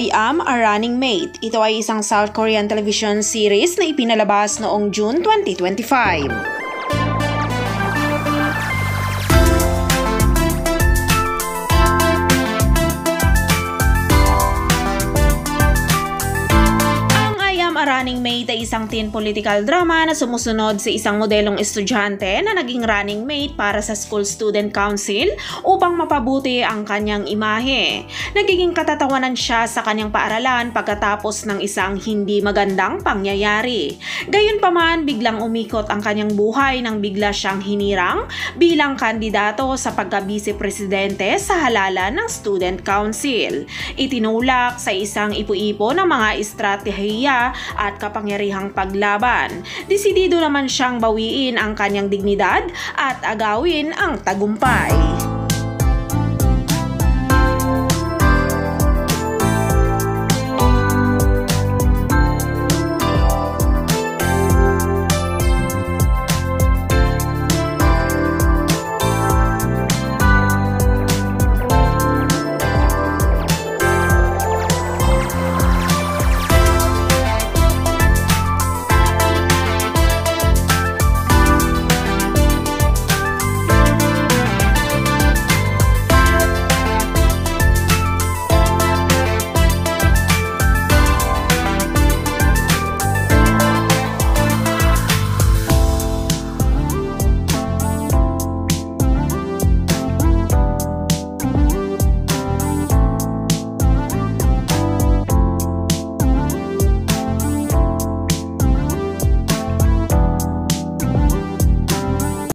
I Am a Running Mate. Ito ay isang South Korean television series na ipinalabas noong June 2025. A Running Mate ay isang teen political drama na sumusunod sa isang modelong estudyante na naging running mate para sa School Student Council upang mapabuti ang kanyang imahe. Nagiging katatawanan siya sa kanyang paaralan pagkatapos ng isang hindi magandang pangyayari. Gayunpaman, biglang umikot ang kanyang buhay nang bigla siyang hinirang bilang kandidato sa pagka-vice-presidente sa halalan ng Student Council. Itinulak sa isang ipo-ipo ng mga estratehiya at kapangyarihang paglaban. Desidido naman siyang bawiin ang kanyang dignidad at agawin ang tagumpay.